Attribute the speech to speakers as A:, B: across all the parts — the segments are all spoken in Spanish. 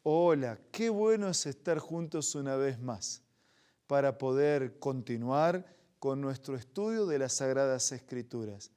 A: Hola, qué bueno es estar juntos una vez más para poder continuar con nuestro estudio de las Sagradas Escrituras,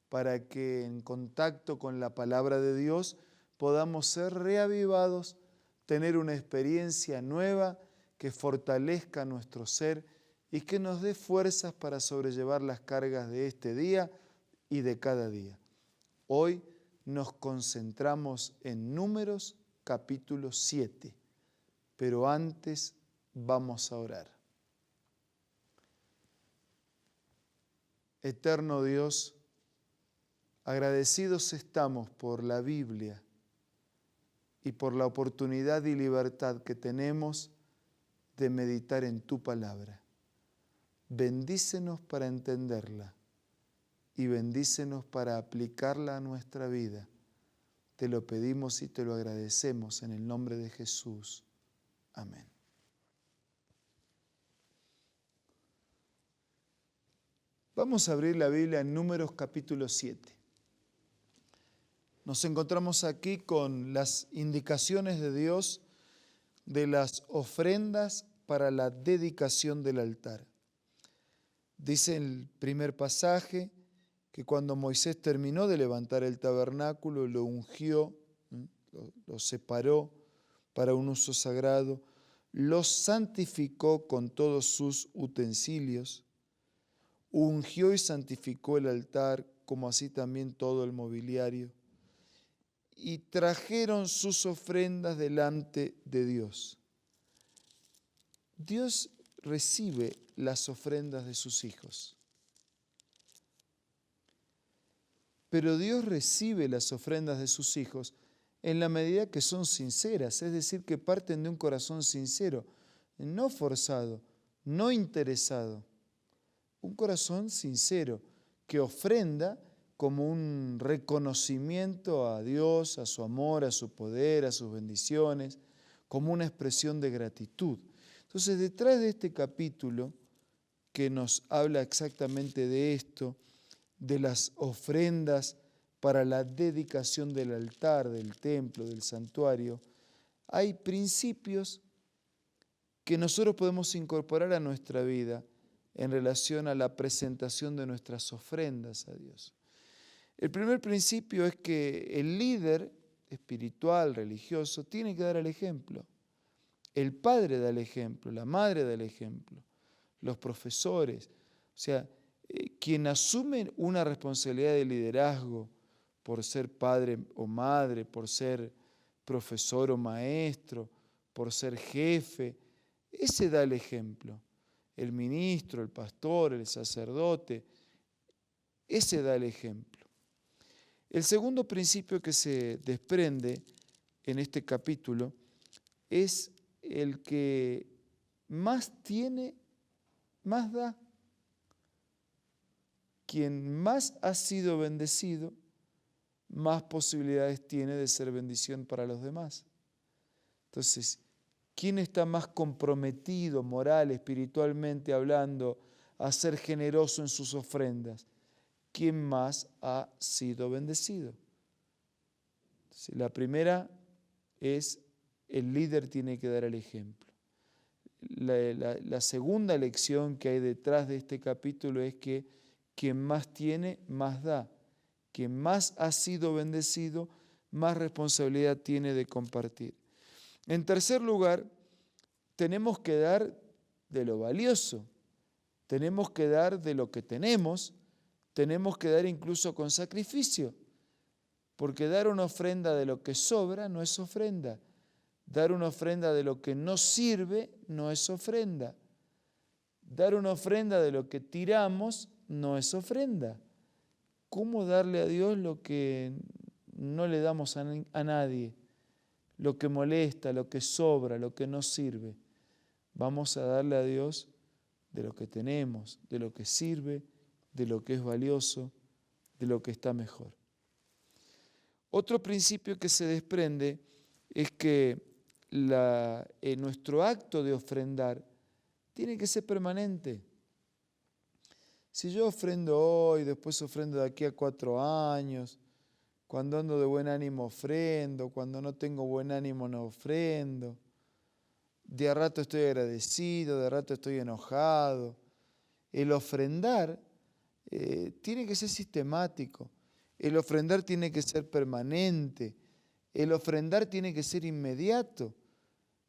A: para que en contacto con la palabra de Dios podamos ser reavivados, tener una experiencia nueva que fortalezca nuestro ser y que nos dé fuerzas para sobrellevar las cargas de este día y de cada día. Hoy nos concentramos en Números capítulo 7, pero antes vamos a orar. Eterno Dios, agradecidos estamos por la Biblia y por la oportunidad y libertad que tenemos de meditar en tu palabra. Bendícenos para entenderla y bendícenos para aplicarla a nuestra vida. Te lo pedimos y te lo agradecemos en el nombre de Jesús. Amén. Vamos a abrir la Biblia en Números capítulo 7. Nos encontramos aquí con las indicaciones de Dios de las ofrendas para la dedicación del altar. Dice el primer pasaje que cuando Moisés terminó de levantar el tabernáculo, lo ungió, lo separó para un uso sagrado, lo santificó con todos sus utensilios, ungió y santificó el altar, como así también todo el mobiliario, y trajeron sus ofrendas delante de Dios. Dios recibe las ofrendas de sus hijos. Pero Dios recibe las ofrendas de sus hijos en la medida que son sinceras, es decir, que parten de un corazón sincero, no forzado, no interesado. Un corazón sincero que ofrenda como un reconocimiento a Dios, a su amor, a su poder, a sus bendiciones, como una expresión de gratitud. Entonces, detrás de este capítulo que nos habla exactamente de esto, de las ofrendas para la dedicación del altar, del templo, del santuario, hay principios que nosotros podemos incorporar a nuestra vida en relación a la presentación de nuestras ofrendas a Dios. El primer principio es que el líder espiritual, religioso, tiene que dar el ejemplo. El padre da el ejemplo, la madre da el ejemplo, los profesores. O sea, quien asume una responsabilidad de liderazgo por ser padre o madre, por ser profesor o maestro, por ser jefe, ese da el ejemplo. El ministro, el pastor, el sacerdote, ese da el ejemplo. El segundo principio que se desprende en este capítulo es el que más tiene, más da. Quien más ha sido bendecido, más posibilidades tiene de ser bendición para los demás. Entonces, ¿quién está más comprometido moral, espiritualmente hablando, a ser generoso en sus ofrendas? ¿Quién más ha sido bendecido? Entonces, la primera es el líder tiene que dar el ejemplo. La segunda lección que hay detrás de este capítulo es que quien más tiene, más da. Quien más ha sido bendecido, más responsabilidad tiene de compartir. En tercer lugar, tenemos que dar de lo valioso, tenemos que dar de lo que tenemos que dar incluso con sacrificio, porque dar una ofrenda de lo que sobra no es ofrenda. Dar una ofrenda de lo que no sirve no es ofrenda. Dar una ofrenda de lo que tiramos no es ofrenda. ¿Cómo darle a Dios lo que no le damos a nadie? Lo que molesta, lo que sobra, lo que no sirve. Vamos a darle a Dios de lo que tenemos, de lo que sirve, de lo que es valioso, de lo que está mejor. Otro principio que se desprende es que nuestro acto de ofrendar tiene que ser permanente. Si yo ofrendo hoy, después ofrendo de aquí a 4 años, Cuando ando de buen ánimo ofrendo, cuando no tengo buen ánimo no ofrendo. De a rato estoy agradecido, de a rato estoy enojado. El ofrendar tiene que ser sistemático. El ofrendar tiene que ser permanente. El ofrendar tiene que ser inmediato.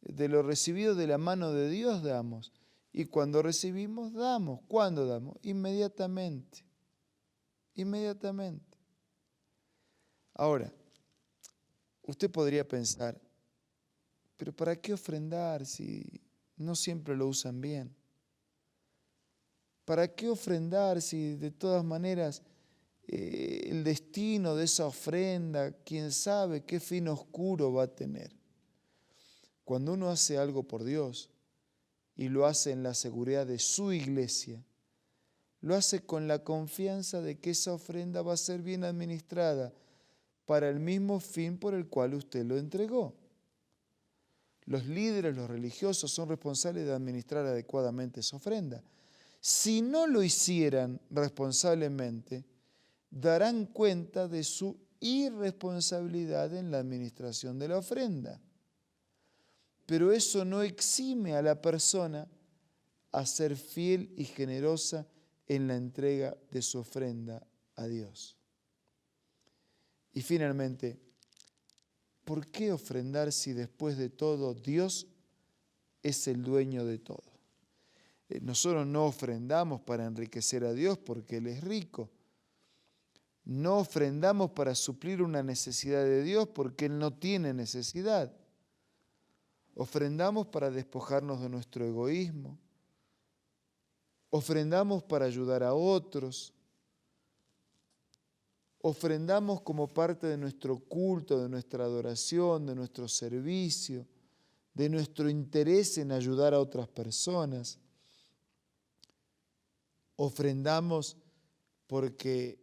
A: De lo recibido de la mano de Dios damos. Y cuando recibimos, damos. ¿Cuándo damos? Inmediatamente. Inmediatamente. Ahora, usted podría pensar, pero ¿para qué ofrendar si no siempre lo usan bien? ¿Para qué ofrendar si de todas maneras el destino de esa ofrenda, quién sabe qué fin oscuro va a tener? Cuando uno hace algo por Dios y lo hace en la seguridad de su iglesia, lo hace con la confianza de que esa ofrenda va a ser bien administrada para el mismo fin por el cual usted lo entregó. Los líderes, los religiosos son responsables de administrar adecuadamente esa ofrenda. Si no lo hicieran responsablemente, darán cuenta de su irresponsabilidad en la administración de la ofrenda. Pero eso no exime a la persona a ser fiel y generosa en la entrega de su ofrenda a Dios. Y finalmente, ¿por qué ofrendar si después de todo Dios es el dueño de todo? Nosotros no ofrendamos para enriquecer a Dios porque Él es rico. No ofrendamos para suplir una necesidad de Dios porque Él no tiene necesidad. Ofrendamos para despojarnos de nuestro egoísmo. Ofrendamos para ayudar a otros. Ofrendamos como parte de nuestro culto, de nuestra adoración, de nuestro servicio, de nuestro interés en ayudar a otras personas. Ofrendamos porque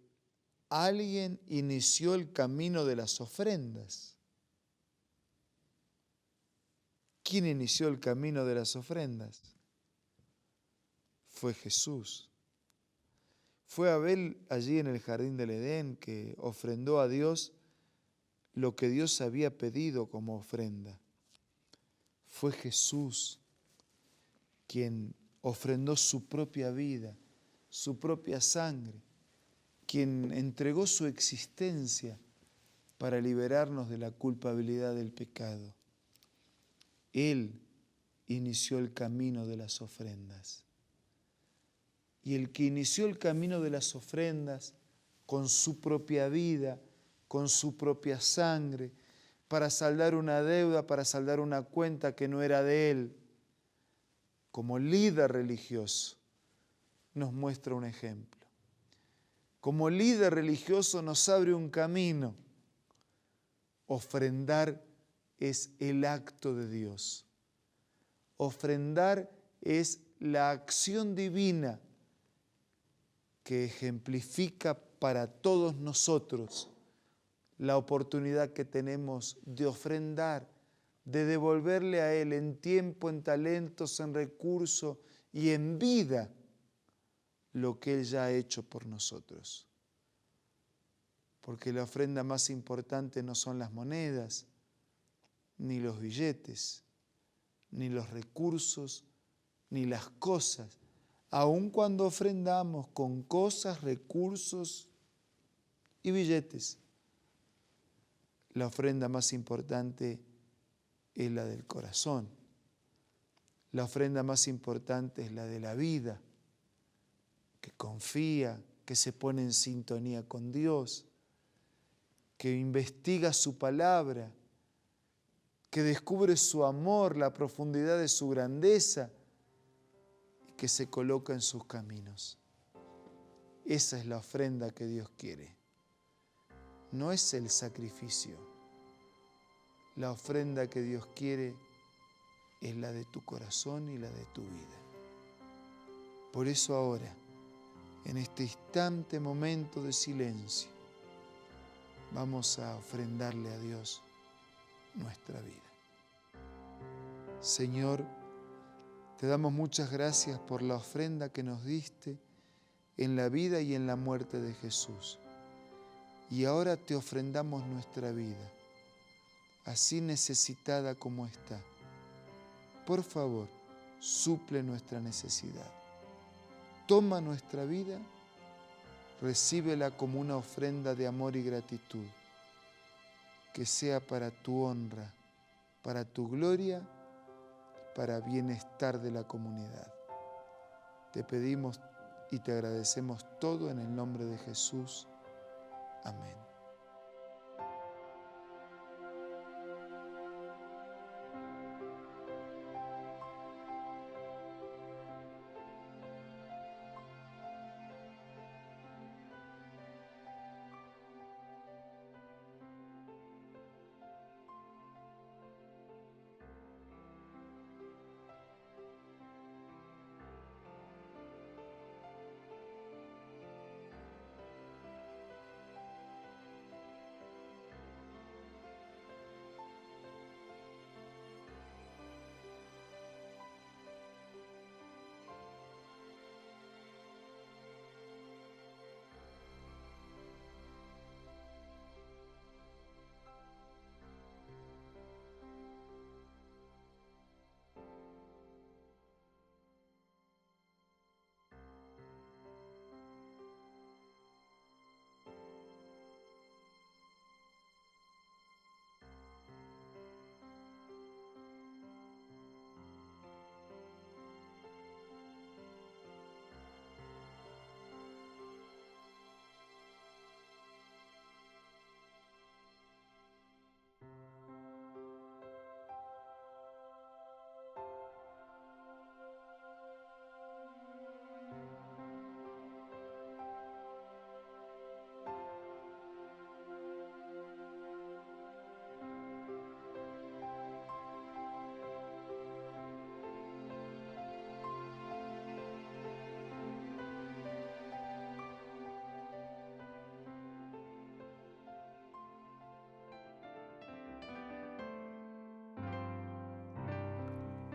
A: alguien inició el camino de las ofrendas. ¿Quién inició el camino de las ofrendas? Fue Jesús. Fue Abel allí en el jardín del Edén que ofrendó a Dios lo que Dios había pedido como ofrenda. Fue Jesús quien ofrendó su propia vida, su propia sangre, quien entregó su existencia para liberarnos de la culpabilidad del pecado. Él inició el camino de las ofrendas. Y el que inició el camino de las ofrendas con su propia vida, con su propia sangre, para saldar una deuda, para saldar una cuenta que no era de él, como líder religioso, nos muestra un ejemplo. Como líder religioso nos abre un camino. Ofrendar es el acto de Dios. Ofrendar es la acción divina que ejemplifica para todos nosotros la oportunidad que tenemos de ofrendar, de devolverle a Él en tiempo, en talentos, en recursos y en vida lo que Él ya ha hecho por nosotros. Porque la ofrenda más importante no son las monedas, ni los billetes, ni los recursos, ni las cosas. Aun cuando ofrendamos con cosas, recursos y billetes, la ofrenda más importante es la del corazón. La ofrenda más importante es la de la vida, que confía, que se pone en sintonía con Dios, que investiga su palabra, que descubre su amor, la profundidad de su grandeza, que se coloca en sus caminos. Esa es la ofrenda que Dios quiere. No es el sacrificio. La ofrenda que Dios quiere es la de tu corazón y la de tu vida. Por eso ahora, en este instante, momento de silencio, vamos a ofrendarle a Dios nuestra vida. Señor, te damos muchas gracias por la ofrenda que nos diste en la vida y en la muerte de Jesús. y ahora te ofrendamos nuestra vida, así necesitada como está. Por favor, suple nuestra necesidad. Toma nuestra vida, recíbela como una ofrenda de amor y gratitud, que sea para tu honra, para tu gloria, para bienestar de la comunidad. Te pedimos y te agradecemos todo en el nombre de Jesús. Amén.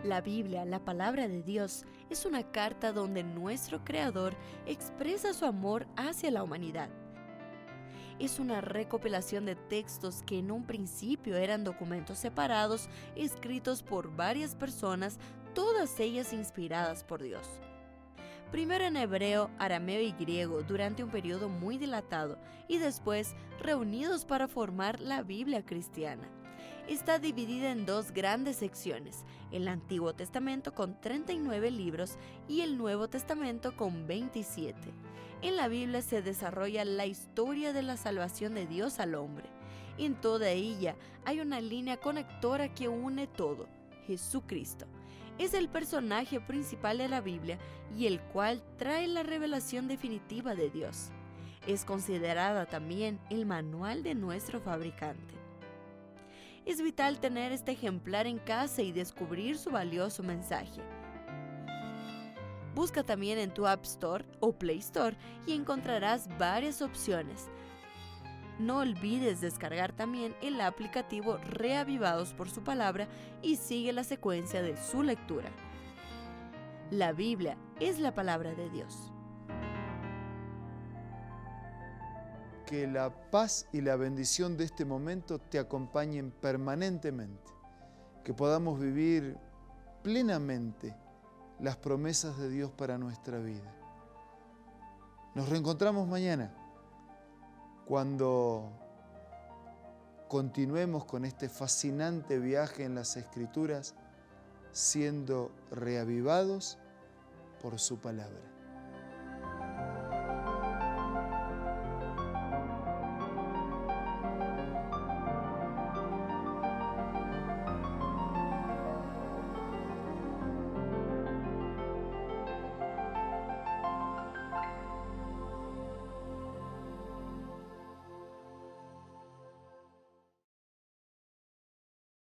B: La Biblia, la palabra de Dios, es una carta donde nuestro Creador expresa su amor hacia la humanidad. Es una recopilación de textos que en un principio eran documentos separados, escritos por varias personas, todas ellas inspiradas por Dios. Primero en hebreo, arameo y griego durante un periodo muy dilatado y después reunidos para formar la Biblia cristiana. Está dividida en dos grandes secciones, el Antiguo Testamento con 39 libros y el Nuevo Testamento con 27. En la Biblia se desarrolla la historia de la salvación de Dios al hombre. En toda ella hay una línea conectora que une todo, Jesucristo. Es el personaje principal de la Biblia y el cual trae la revelación definitiva de Dios. Es considerada también el manual de nuestro fabricante. Es vital tener este ejemplar en casa y descubrir su valioso mensaje. Busca también en tu App Store o Play Store y encontrarás varias opciones. No olvides descargar también el aplicativo Reavivados por su palabra y sigue la secuencia de su lectura. La Biblia es la palabra de Dios.
A: Que la paz y la bendición de este momento te acompañen permanentemente. Que podamos vivir plenamente las promesas de Dios para nuestra vida. Nos reencontramos mañana cuando continuemos con este fascinante viaje en las Escrituras, siendo reavivados por su palabra.